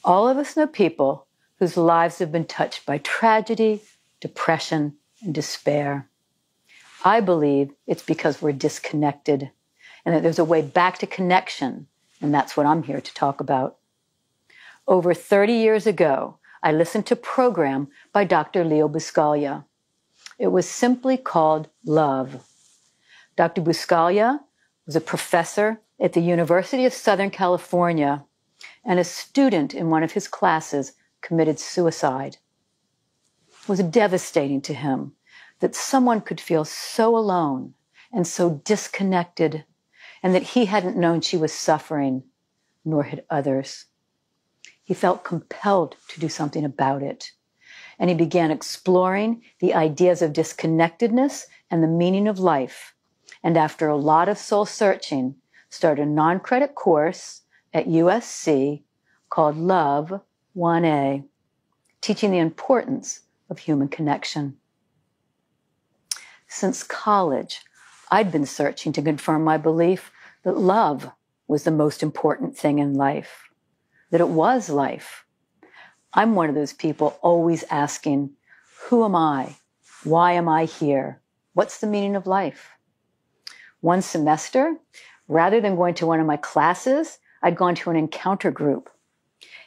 All of us know people whose lives have been touched by tragedy, depression, and despair. I believe it's because we're disconnected and that there's a way back to connection, and that's what I'm here to talk about. Over 30 years ago, I listened to a program by Dr. Leo Buscaglia. It was simply called Love. Dr. Buscaglia was a professor at the University of Southern California, and a student in one of his classes committed suicide. It was devastating to him that someone could feel so alone and so disconnected, and that he hadn't known she was suffering, nor had others. He felt compelled to do something about it, and he began exploring the ideas of disconnectedness and the meaning of life, and after a lot of soul searching, started a non-credit course at USC called Love 1A, teaching the importance of human connection. Since college, I'd been searching to confirm my belief that love was the most important thing in life, that it was life. I'm one of those people always asking, who am I? Why am I here? What's the meaning of life? One semester, rather than going to one of my classes, I'd gone to an encounter group.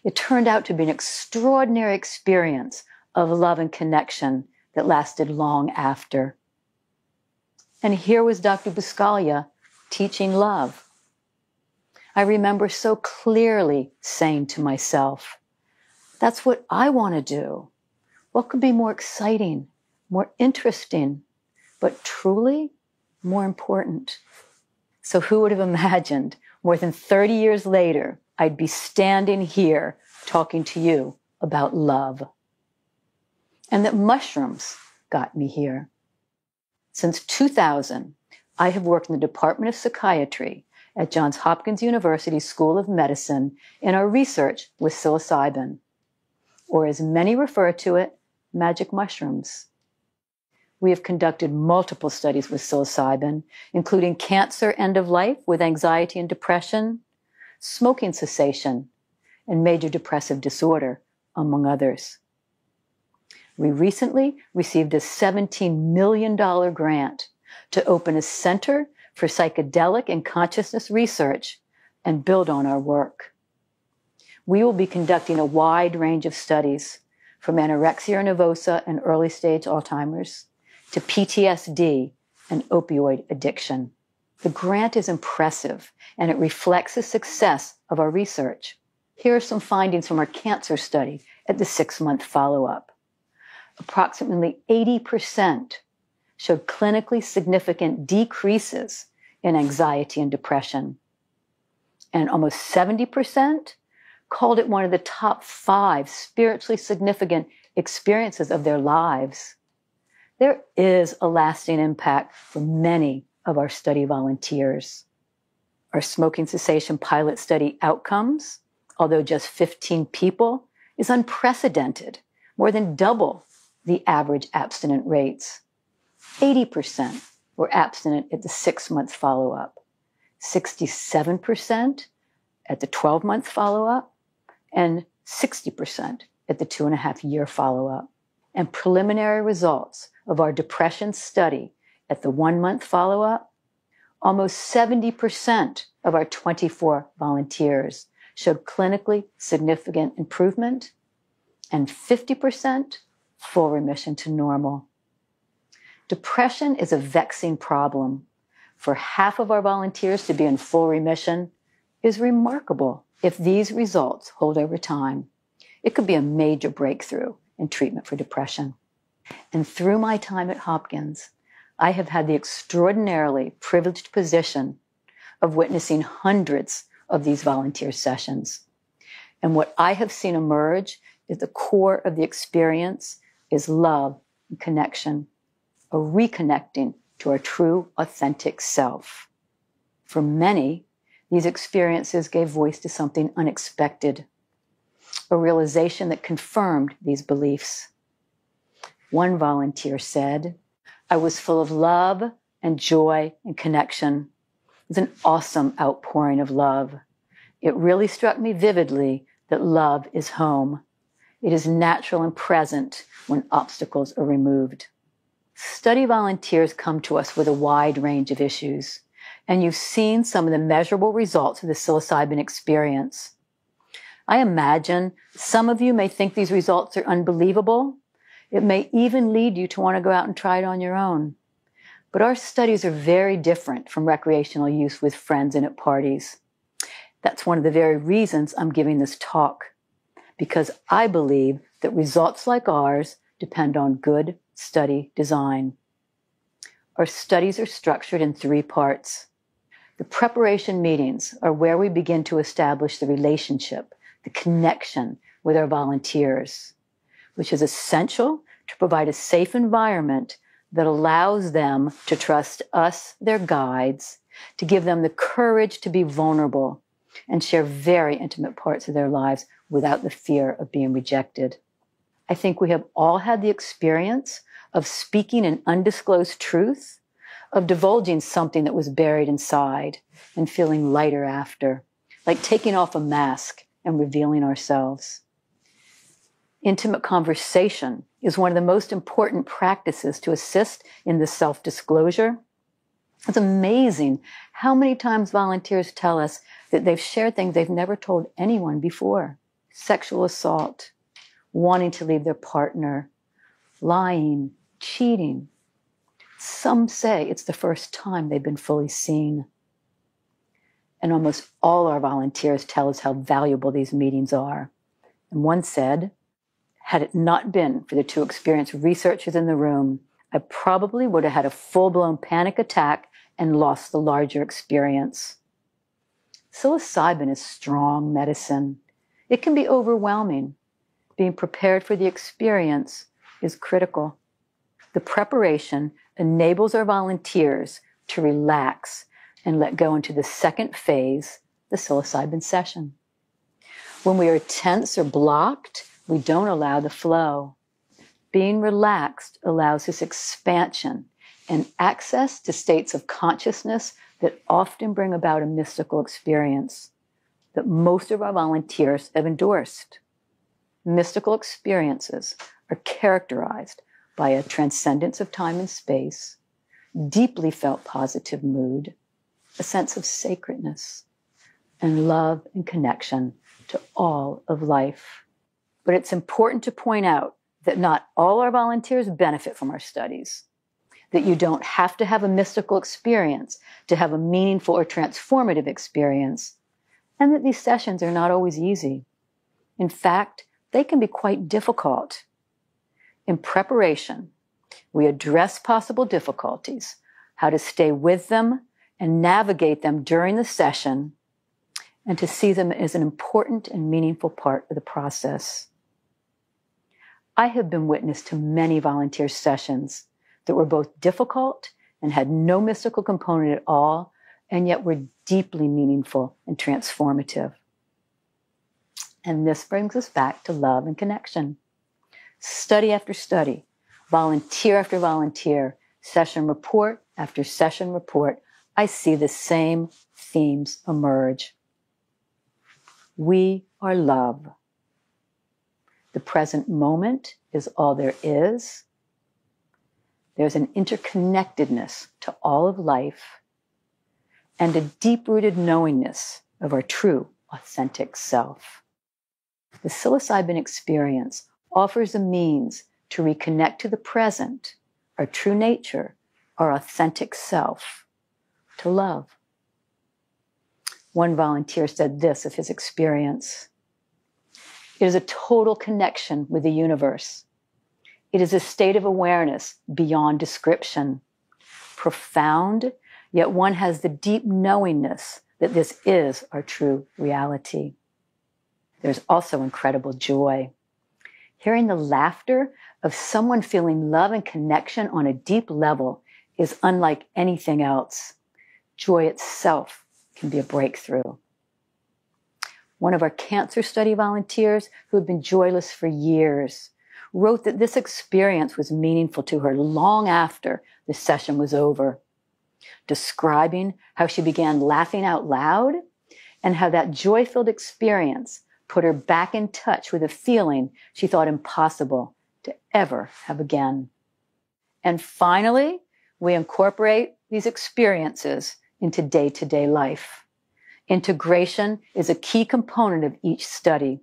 It turned out to be an extraordinary experience of love and connection that lasted long after. And here was Dr. Buscaglia teaching love. I remember so clearly saying to myself, that's what I want to do. What could be more exciting, more interesting, but truly more important? So who would have imagined more than 30 years later, I'd be standing here talking to you about love? And that mushrooms got me here. Since 2000, I have worked in the Department of Psychiatry at Johns Hopkins University School of Medicine in our research with psilocybin, or as many refer to it, magic mushrooms. We have conducted multiple studies with psilocybin, including cancer end of life with anxiety and depression, smoking cessation, and major depressive disorder, among others. We recently received a $17 million grant to open a center for psychedelic and consciousness research and build on our work. We will be conducting a wide range of studies, from anorexia nervosa and early stage Alzheimer's to PTSD and opioid addiction. The grant is impressive, and it reflects the success of our research. Here are some findings from our cancer study at the 6-month follow-up. Approximately 80% showed clinically significant decreases in anxiety and depression. And almost 70% called it one of the top 5 spiritually significant experiences of their lives. There is a lasting impact for many of our study volunteers. Our smoking cessation pilot study outcomes, although just 15 people, is unprecedented, more than double the average abstinent rates. 80% were abstinent at the 6-month follow-up, 67% at the 12-month follow-up, and 60% at the 2.5-year follow-up. And preliminary results of our depression study at the 1-month follow-up, almost 70% of our 24 volunteers showed clinically significant improvement, and 50% full remission to normal. Depression is a vexing problem. For half of our volunteers to be in full remission is remarkable. If these results hold over time, it could be a major breakthrough in treatment for depression. And through my time at Hopkins, I have had the extraordinarily privileged position of witnessing hundreds of these volunteer sessions. And what I have seen emerge at the core of the experience is love and connection, a reconnecting to our true, authentic self. For many, these experiences gave voice to something unexpected, a realization that confirmed these beliefs. One volunteer said, "I was full of love and joy and connection. It was an awesome outpouring of love. It really struck me vividly that love is home. It is natural and present when obstacles are removed. Study volunteers come to us with a wide range of issues, and you've seen some of the measurable results of the psilocybin experience. I imagine some of you may think these results are unbelievable. It may even lead you to want to go out and try it on your own. But our studies are very different from recreational use with friends and at parties. That's one of the very reasons I'm giving this talk, because I believe that results like ours depend on good study design. Our studies are structured in 3 parts. The preparation meetings are where we begin to establish the relationship, the connection with our volunteers, which is essential to provide a safe environment that allows them to trust us, their guides, to give them the courage to be vulnerable and share very intimate parts of their lives without the fear of being rejected. I think we have all had the experience of speaking an undisclosed truth, of divulging something that was buried inside and feeling lighter after, like taking off a mask and revealing ourselves. Intimate conversation is one of the most important practices to assist in this self-disclosure. It's amazing how many times volunteers tell us that they've shared things they've never told anyone before. Sexual assault, wanting to leave their partner, lying, cheating. Some say it's the first time they've been fully seen. And almost all our volunteers tell us how valuable these meetings are. And one said, had it not been for the 2 experienced researchers in the room, I probably would have had a full-blown panic attack and lost the larger experience. Psilocybin is strong medicine. It can be overwhelming. Being prepared for the experience is critical. The preparation enables our volunteers to relax and let go into the second phase, the psilocybin session. When we are tense or blocked, we don't allow the flow. Being relaxed allows this expansion and access to states of consciousness that often bring about a mystical experience that most of our volunteers have endorsed. Mystical experiences are characterized by a transcendence of time and space, deeply felt positive mood, a sense of sacredness, and love and connection to all of life. But it's important to point out that not all our volunteers benefit from our studies, that you don't have to have a mystical experience to have a meaningful or transformative experience, and that these sessions are not always easy. In fact, they can be quite difficult. In preparation, we address possible difficulties, how to stay with them and navigate them during the session, and to see them as an important and meaningful part of the process. I have been witness to many volunteer sessions that were both difficult and had no mystical component at all, and yet were deeply meaningful and transformative. And this brings us back to love and connection. Study after study, volunteer after volunteer, session report after session report, I see the same themes emerge. We are love. The present moment is all there is. There's an interconnectedness to all of life and a deep-rooted knowingness of our true, authentic self. The psilocybin experience offers a means to reconnect to the present, our true nature, our authentic self, to love. One volunteer said this of his experience: it is a total connection with the universe. It is a state of awareness beyond description, profound, yet one has the deep knowingness that this is our true reality. There's also incredible joy. Hearing the laughter of someone feeling love and connection on a deep level is unlike anything else. Joy itself can be a breakthrough. One of our cancer study volunteers, who had been joyless for years, wrote that this experience was meaningful to her long after the session was over, describing how she began laughing out loud and how that joy-filled experience put her back in touch with a feeling she thought impossible to ever have again. And finally, we incorporate these experiences into day-to-day life. Integration is a key component of each study.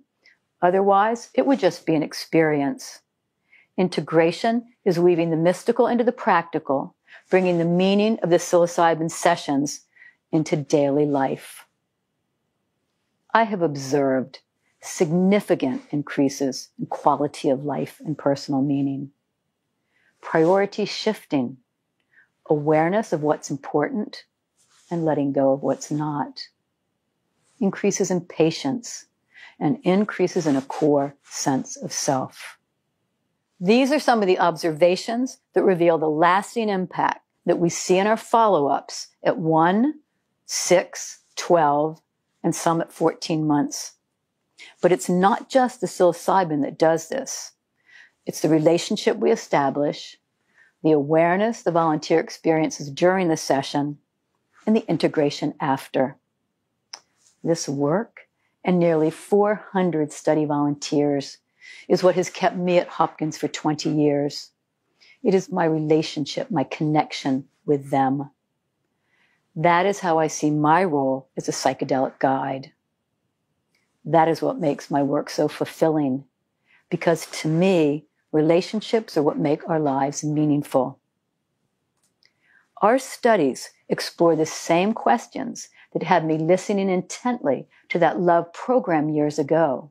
Otherwise, it would just be an experience. Integration is weaving the mystical into the practical, bringing the meaning of the psilocybin sessions into daily life. I have observed significant increases in quality of life and personal meaning. Priority shifting, awareness of what's important and letting go of what's not. Increases in patience and increases in a core sense of self. These are some of the observations that reveal the lasting impact that we see in our follow-ups at 1, 6, 12, and some at 14 months. But it's not just the psilocybin that does this. It's the relationship we establish, the awareness the volunteer experiences during the session, and the integration after. This work and nearly 400 study volunteers is what has kept me at Hopkins for 20 years. It is my relationship, my connection with them. That is how I see my role as a psychedelic guide. That is what makes my work so fulfilling, because to me, relationships are what make our lives meaningful. Our studies explore the same questions that had me listening intently to that love program years ago.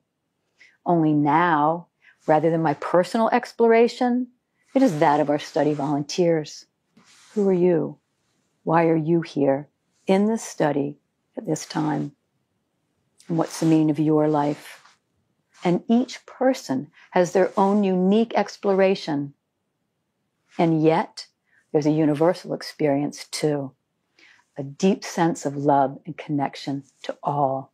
Only now, rather than my personal exploration, it is that of our study volunteers. Who are you? Why are you here in this study at this time? And what's the meaning of your life? And each person has their own unique exploration. And yet, there's a universal experience too. A deep sense of love and connection to all.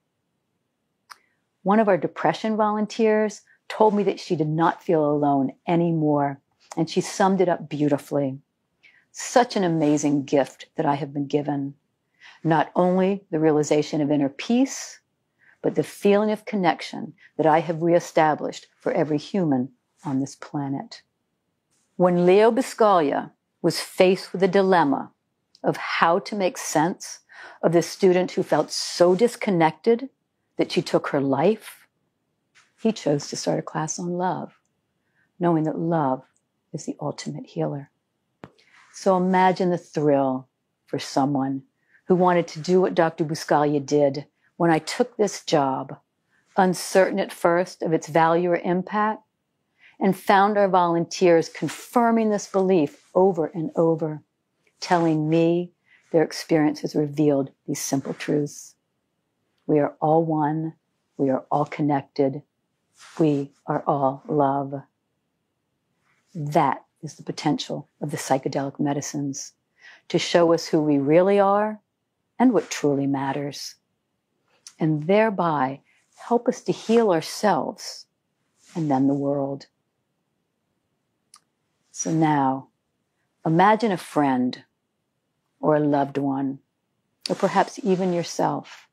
One of our depression volunteers told me that she did not feel alone anymore, and she summed it up beautifully. Such an amazing gift that I have been given. Not only the realization of inner peace, but the feeling of connection that I have reestablished for every human on this planet. When Leo Biscaglia was faced with the dilemma of how to make sense of the student who felt so disconnected that she took her life, he chose to start a class on love, knowing that love is the ultimate healer. So imagine the thrill for someone who wanted to do what Dr. Biscaglia did when I took this job, uncertain at first of its value or impact, and found our volunteers confirming this belief over and over, telling me their experiences revealed these simple truths. We are all one. We are all connected. We are all love. That is the potential of the psychedelic medicines, to show us who we really are and what truly matters, and thereby help us to heal ourselves and then the world. So now, imagine a friend or a loved one, or perhaps even yourself,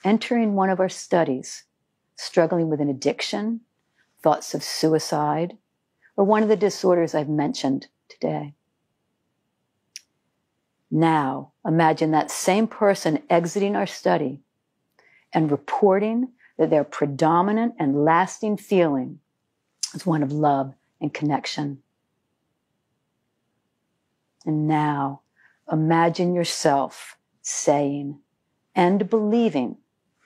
entering one of our studies, struggling with an addiction, thoughts of suicide, or one of the disorders I've mentioned today. Now, imagine that same person exiting our study and reporting that their predominant and lasting feeling is one of love and connection. And now, imagine yourself saying and believing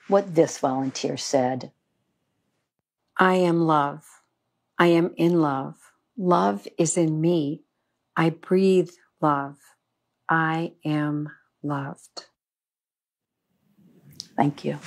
what this volunteer said. I am love. I am in love. Love is in me. I breathe love. I am loved. Thank you.